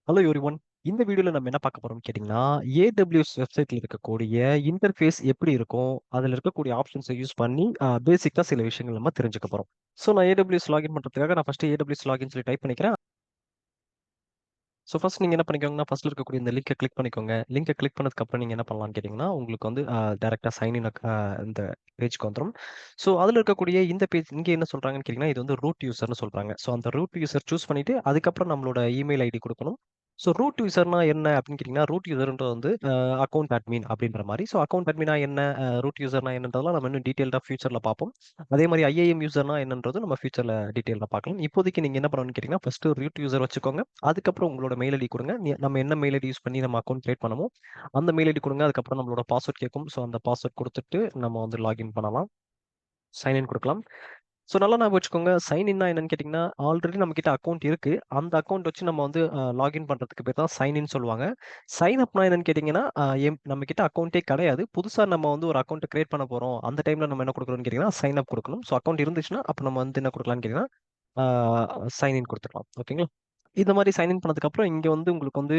Hello everyone. இந்த வீடியோல நம்ம என்ன பார்க்க போறோம்னு கேட்டிங்கன்னா, ஏடபிள்யூஎஸ் வெப்சைட்ல இருக்கக்கூடிய இன்டர்ஃபேஸ் எப்படி இருக்கும்? அதுல இருக்கக்கூடிய ஆப்ஷன்ஸ யூஸ் பண்ணி பேசிக்கா சில விஷயங்கள் நம்ம தெரிஞ்சுக்க போறோம். ஸோ நான் ஏடபிள்யூஎஸ் லாகின் பண்றதுக்காக நான் ஃபர்ஸ்ட் ஏடபிள்யூஎஸ் லாகின் சொல்லி டைப் பண்ணிக்கிறேன். ஸோ ஃபர்ஸ்ட் நீங்க என்ன பண்ணிக்கோங்கன்னா, ஃபர்ஸ்ட்ல இருக்கக்கூடிய இந்த லிங்க கிளிக் பண்ணிக்கோங்க. லிங்க கிளிக் பண்ணதுக்கு அப்புறம் நீங்க என்ன பண்ணலாம்னு கேட்டிங்கன்னா, உங்களுக்கு வந்து டைரக்ட்டா சைன் இன் இந்த பேஜ்க்கு வந்துரும். ஸோ அதுல இருக்கக்கூடிய இந்த பேஜ் இங்க என்ன சொல்றாங்கன்னு கேட்டிங்கன்னா, இது வந்து ரூட் யூசர்ன்னு சொல்றாங்க. ஸோ அந்த ரூட் யூசர் சூஸ் பண்ணிட்டு அதுக்கப்புறம் நம்மளோட இமெயில் ஐடி குடுக்கணும். ஸோ ரூட் யூசர்னா என்ன அப்படின்னு கேட்டிங்கன்னா, ரூட் யூசர்ன்றது வந்து அக்கவுண்ட் அட்மின் அப்படின்ற மாரி. ஸோ அக்கவுண்ட் அட்மினா என்ன? ரூட் யூசர்னா என்னன்றதெல்லாம் நம்ம இன்னும் டீட்டெயில்டா ஃபியூச்சர்ல பார்ப்போம். அதே மாரி ஐஏஎம் யூசர்னா என்னன்றது நம்ம ஃபியூச்சர்ல டீட்டெயில்டா பார்க்கலாம். இப்போதைக்கு நீங்க என்ன பண்ணணும்னு கேட்டிங்கன்னா, ஃபர்ஸ்ட் ரூட் யூசர் வச்சுக்கோங்க. அதுக்கப்புறம் உங்களோட மெயில் ஐடி குடுங்க. நம்ம என்ன மெயில் ஐடி யூஸ் பண்ணி நம்ம அக்கவுண்ட் கிரியேட் பண்ணமோ, அந்த மெயில் ஐடி குடுங்க. அதுக்கப்புறம் நம்மளோட பாஸ்வேர்ட் கேட்கும். ஸோ அந்த பாஸ்வேர்ட் குடுத்துட்டு நம்ம வந்து லாகின் பண்ணலாம். சைன் இன் குடுக்கலாம். ஸோ நல்லா ஞாபகம் வச்சுக்கோங்க. சைன் இன்னா என்னன்னு கேட்டிங்கன்னா, ஆல்ரெடி நம்மகிட்ட அக்கவுண்ட் இருக்கு. அந்த அக்கவுண்ட் வச்சு நம்ம வந்து லாகின் பண்றதுக்கு பேர் தான் சைன் இன் சொல்லுவாங்க. சைன் அப்னா என்னன்னு கேட்டிங்கன்னா, நம்மகிட்ட அக்கவுண்டே கிடையாது. புதுசா நம்ம வந்து ஒரு அக்கவுண்ட் கிரியேட் பண்ண போறோம். அந்த டைம்ல நம்ம என்ன குடுக்கணும்னு கேட்டிங்கன்னா, சைன் அப் குடுக்கணும். ஸோ அக்கவுண்ட் இருந்துச்சுன்னா, அப்ப நம்ம வந்து என்ன குடுக்கலாம்னு கேட்டிங்கன்னா, சைன் இன் குடுத்துக்கலாம். ஓகேங்களா? இந்த மாரி சைன் இன் பண்ணதுக்கப்புறம், இங்க வந்து உங்களுக்கு வந்து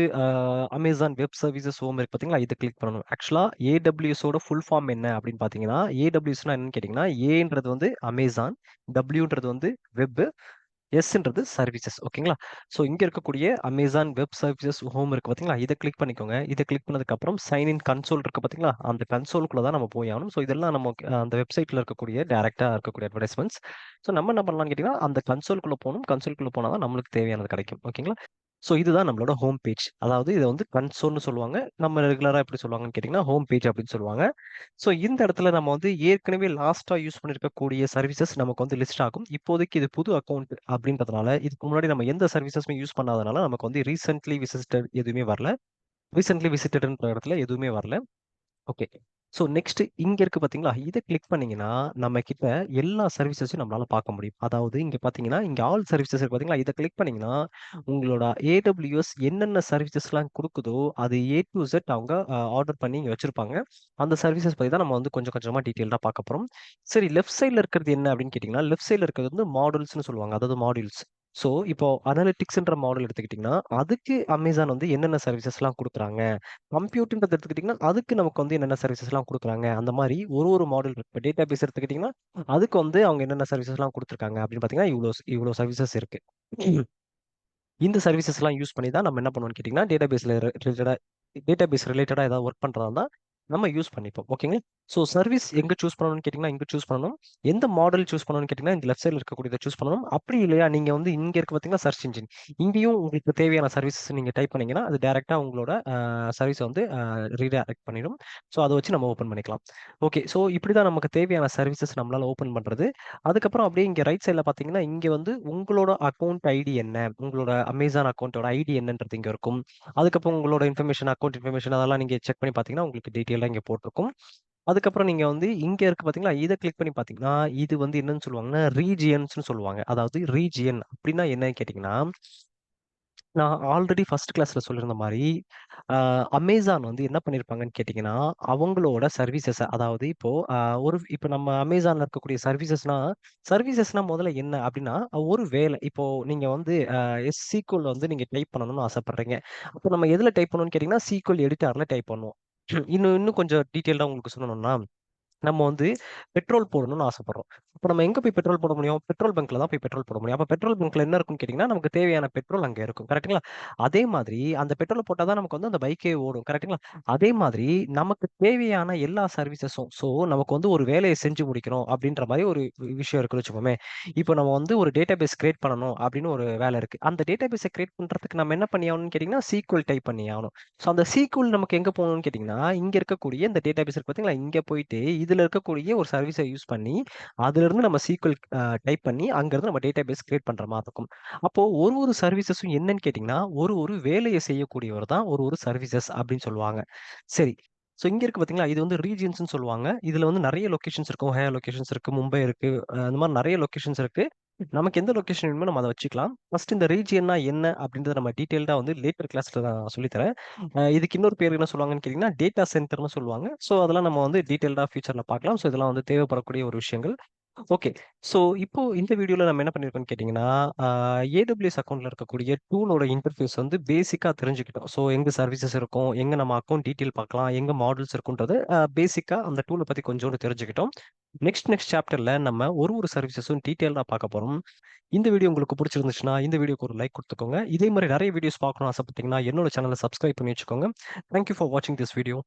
அமேசான் வெப் சர்வீசஸ் ஹோம் இருக்கு பார்த்தீங்களா? இத கிளிக் பண்ணணும். ஆக்சுவலா ஏடபிள்யூஎஸோட ஃபுல் ஃபார்ம் என்ன அப்படின்னு பார்த்தீங்கன்னா, ஏடபிள்யூஎஸ்னா என்னன்னு கேட்டீங்கன்னா, ஏன்றது வந்து அமேசான், டபிள்யூன்றது வந்து வெப், எஸ்ன்றது சர்வீசஸ். ஓகேங்களா? ஸோ இங்க இருக்கக்கூடிய அமேசான் வெப் சர்வீசஸ் ஹோம் இருக்கு பார்த்தீங்களா? இத கிளிக் பண்ணிக்கோங்க. இத கிளிக் பண்ணதுக்கப்புறம் சைன் இன் கன்சோல் இருக்கு பார்த்தீங்களா? அந்த கன்சோல்குள்ள தான் நம்ம போய் ஆகணும். ஸோ இதெல்லாம் நம்ம அந்த வெப்சைட்ல இருக்கக்கூடிய டைரக்ட்டா இருக்கக்கூடிய அட்வர்டைஸ்மென்ட்ஸ். ஸோ நம்ம என்ன பண்ணலாம்னு கேட்டீங்கன்னா, அந்த கன்சோல்குள்ள போணும். கன்சோல்குள்ள போனா தான் நம்மளுக்கு தேவையானது கிடைக்கும். ஓகேங்களா? ஸோ இதுதான் நம்மளோட ஹோம் பேஜ். அதாவது இத வந்து கன்சோல்ன்னு சொல்லுவாங்க. நம்ம ரெகுலரா எப்படி சொல்லுவாங்கன்னு கேட்டீங்கன்னா, ஹோம் பேஜ் அப்படின்னு சொல்லுவாங்க. ஸோ இந்த இடத்துல நம்ம வந்து ஏற்கனவே லாஸ்ட்டா யூஸ் பண்ணியிருக்கக்கூடிய சர்வீசஸ் நமக்கு வந்து லிஸ்ட் ஆகும். இப்போதைக்கு இது புது அக்கவுண்ட் அப்படின்றதுனால, இதுக்கு முன்னாடி நம்ம எந்த சர்வீசஸுமே யூஸ் பண்ணாதனால, நமக்கு வந்து ரீசென்ட்லி விசிட்டட் எதுவுமே வரல. ரீசென்ட்லி விசிட்டட்ன்ற இடத்துல எதுவுமே வரல. ஓகே. ஸோ நெக்ஸ்ட் இங்க இருக்கு பார்த்தீங்களா? இத கிளிக் பண்ணீங்கன்னா, நம்ம கிட்ட எல்லா சர்வீசஸையும் நம்மளால பார்க்க முடியும். அதாவது இங்க பார்த்தீங்கன்னா, இங்க ஆல் சர்வீசஸ் இருக்கு பார்த்தீங்களா? இத கிளிக் பண்ணீங்கன்னா, உங்களோட ஏடபிள்யூஎஸ் என்னென்ன சர்வீசஸ்லாம் குடுக்குதோ, அது ஏ டூ இசட் அவங்க ஆர்டர் பண்ணி இங்க வச்சிருப்பாங்க. அந்த சர்வீசஸ் பத்தி தான் நம்ம வந்து கொஞ்சம் கொஞ்சமா டீட்டெயில்டா பார்க்க போறோம். சரி, லெஃப்ட் சைட்ல இருக்கிறது என்ன அப்படின்னு கேட்டீங்கன்னா, லெஃப்ட் சைட்ல இருக்கிறது வந்து மாடல்ஸ்ன்னு சொல்லுவாங்க. அதாவது மாடியூல்ஸ். ஸோ இப்போ அனலிட்டிக்ஸ்ன்ற மாடல் எடுத்துக்கிட்டீங்கன்னா, அதுக்கு அமேசான் வந்து என்னென்ன சர்வீசஸ்லாம் குடுக்குறாங்க? கம்ப்யூட்ன்றத எடுத்துக்கிட்டீங்கன்னா, அதுக்கு நமக்கு வந்து என்னென்ன சர்வீசஸ்லாம் குடுக்குறாங்க. அந்த மாரி ஒரு ஒரு மாடல் இருக்கு. இப்ப டேட்டாபேஸ் எடுத்துக்கிட்டீங்கன்னா, அதுக்கு வந்து அவங்க என்னென்ன சர்வீசஸ்லாம் குடுத்துருக்காங்க அப்படின்னு பார்த்தீங்கன்னா, இவ்ளோ சர்வீசஸ் இருக்கு. இந்த சர்வீசஸ்லாம் யூஸ் பண்ணி தான் நம்ம என்ன பண்ணுவோம்னு கேட்டீங்கன்னா, டேட்டாபேஸ் ரிலேட்டடா ஏதாவது ஒர்க் பண்றதா இருந்தா, நம்ம யூஸ் பண்ணிப்போம். ஓகேங்களா? ஸோ சர்வீஸ் எங்க சூஸ் பண்ணணும்னு கேட்டீங்கன்னா, இங்க சூஸ் பண்ணணும். எந்த மாடல் சூஸ் பண்ணணும்னு கேட்டீங்கன்னா, இந்த லெஃப்ட் சைட்ல இருக்கக்கூடியத சூஸ் பண்ணணும். அப்படி இல்லையா, நீங்க வந்து இங்க இருக்கு பார்த்தீங்களா சர்ச் இன்ஜின். இங்கேயும் உங்களுக்கு தேவையான சர்வீசஸ் நீங்க டைப் பண்ணீங்கன்னா, அது டைரக்ட்டா உங்களோட சர்வீஸ வந்து ரீடைரக்ட் பண்ணிடும். ஸோ அத வச்சு நம்ம ஓப்பன் பண்ணிக்கலாம். ஓகே. ஸோ இப்படிதான் நமக்கு தேவையான சர்வீசஸ் நம்மளால ஓப்பன் பண்றது. அதுக்கப்புறம் அப்படியே இங்க ரைட் சைட்ல பார்த்தீங்கன்னா, இங்க வந்து உங்களோட அக்கவுண்ட் ஐடி என்ன? உங்களோட அமேசான் அக்கவுண்டோட ஐடி என்னன்றது இங்க இருக்கும். அதுக்கப்புறம் உங்களோட இன்ஃபர்மேஷன், அக்கவுண்ட் இன்ஃபர்மேஷன் அதெல்லாம் நீங்க செக் பண்ணி பார்த்தீங்கன்னா, உங்களுக்கு டீட்டெயிலா இங்க போட்டிருக்கும். அதுக்கப்புறம் நீங்க வந்து இங்க இருக்கு பார்த்தீங்களா? இத கிளிக் பண்ணி பார்த்தீங்கன்னா, இது வந்து என்னன்னு சொல்லுவாங்கன்னா, ரீஜியன்ஸ்ன்னு சொல்லுவாங்க. அதாவது ரீஜியன் அப்படின்னா என்னன்னு கேட்டீங்கன்னா, நான் ஆல்ரெடி ஃபர்ஸ்ட் கிளாஸ்ல சொல்லியிருந்த மாரி, அ அமேசான் வந்து என்ன பண்ணியிருப்பாங்கன்னு கேட்டீங்கன்னா, அவங்களோட சர்வீசஸ அதாவது இப்போ இப்ப நம்ம அமேசான்ல இருக்கக்கூடிய சர்வீசஸ்னா முதல்ல என்ன அப்டின்னா, ஒரு வேலை. இப்போ நீங்க வந்து SQL வந்து நீங்க டைப் பண்ணணும்னு ஆசைப்படுறீங்க. அப்ப நம்ம எதுல டைப் பண்ணணும்னு கேட்டீங்கன்னா, SQL எடிட்டர்ல டைப் பண்ணுவோம். இன்னும் இன்னும் கொஞ்சம் டீட்டெயில்டா உங்களுக்கு சொல்லணும்னா, நம்ம வந்து பெட்ரோல் போடணும்னு ஆசைப்படுறோம். அப்ப நம்ம எங்க போய் பெட்ரோல் போட முடியும்? பெட்ரோல் பங்க்ல தான் போய் பெட்ரோல் போட முடியும். அப்ப பெட்ரோல் பங்க்ல என்ன இருக்கும்னு கேட்டீங்கன்னா, நமக்கு தேவையான பெட்ரோல் அங்க இருக்கும். கரெக்ட்டுங்களா? அதே மாதிரி அந்த பெட்ரோல போட்டா தான் நமக்கு வந்து அந்த பைக்கே ஓடும். கரெக்ட்டுங்களா? அதே மாதிரி நமக்கு தேவையான எல்லா சர்வீசஸும் நமக்கு வந்து ஒரு வேலைய செஞ்சு முடிக்கணும் அப்டின்ற மாரி ஒரு விஷயம் இருக்குன்னு வச்சுக்கோமே. இப்போ நம்ம வந்து ஒரு டேட்டாபேஸ் கிரியேட் பண்ணணும் அப்டின்னு ஒரு வேலை இருக்கு. அந்த டேட்டாபேஸ கிரியேட் பண்றதுக்கு நம்ம என்ன பண்ணி ஆகணும்னு கேட்டீங்கன்னா, SQL டைப் பண்ணி ஆகணும். அந்த SQL நமக்கு எங்க போகணும்னு கேட்டீங்கன்னா, இங்க இருக்கக்கூடிய இந்த டேட்டாபேஸ் இருக்கு பார்த்தீங்களா? இங்க போயிட்டு இதுல இருக்கக்கூடிய ஒரு சர்வீஸ யூஸ் பண்ணி, அதிலிருந்து நம்ம SQL டைப் பண்ணி, அங்கருந்து நம்ம டேட்டாபேஸ் கிரியேட் பண்ற மாரி இருக்கும். அப்போ ஒரு ஒரு சர்வீசஸும் என்னன்னு கேட்டீங்கன்னா, ஒரு ஒரு வேலைய செய்யக்கூடியவர் தான் ஒரு ஒரு சர்வீசஸ் அப்டின்னு சொல்லுவாங்க. சரி. இங்க இருக்கு பார்த்தீங்களா? இது வந்து ரீஜியன்ஸ்ன்னு சொல்லுவாங்க. இதுல வந்து நெறைய லொகேஷன்ஸ் இருக்கும். ஒஹாயோ லொகேஷன்ஸ் இருக்கு, மும்பை இருக்கு. அந்த மாரி நெறைய லொகேஷன்ஸ் இருக்கு. நமக்கு எந்த லொகேஷன் வேணுமோ நம்ம அத வச்சுக்கலாம். ஃபர்ஸ்ட் இந்த ரீஜியன்னா என்ன அப்டின்றத நம்ம டீட்டெயில்டா வந்து லேட்டர் கிளாஸ்ல நான் சொல்லி தரேன். இதுக்கு இன்னொரு பேர் என்ன சொல்லுவாங்கன்னு கேட்டீங்கன்னா, டேட்டா சென்டர்ன்னு சொல்லுவாங்க. அதெல்லாம் நம்ம வந்து டீட்டெயில்டா ஃபியூச்சர்ல பார்க்கலாம். இதெல்லாம் வந்து தேவைப்படக்கூடிய ஒரு விஷயங்கள். ஓகே. ஸோ இப்போ இந்த வீடியோல நம்ம என்ன பண்ணியிருக்கோம்னு கேட்டீங்கன்னா, AWS அக்கவுண்ட்ல இருக்கக்கூடிய டூலோட இன்டர்ஃபேஸ் வந்து பேசிக்கா தெரிஞ்சுக்கிட்டோம். ஸோ எங்க சர்வீசஸ் இருக்கும், எங்க நம்ம அக்கவுண்ட் டீட்டெயில் பார்க்கலாம், எங்க மாடல்ஸ் இருக்குன்றத பேசிக்கா அந்த டூல பத்தி கொஞ்சோண்டு தெரிஞ்சுக்கிட்டோம். நெக்ஸ்ட் சாப்டர்ல நம்ம ஒரு சர்வீசஸும் டீட்டெயில்டா பார்க்க போறோம். இந்த வீடியோ உங்களுக்கு பிடிச்சிருந்துச்சுன்னா, இந்த வீடியோக்கு ஒரு லைக் குடுத்துக்கோங்க. இதே மாரி நெறைய வீடியோஸ் பார்க்கணும்னு ஆசைப்பட்டீங்கன்னா, என்னோட சேனல சப்ஸ்கிரைப் பண்ணி வச்சுக்கோங்க. தேங்க் யூ ஃபார் வாட்சிங் திஸ் வீடியோ.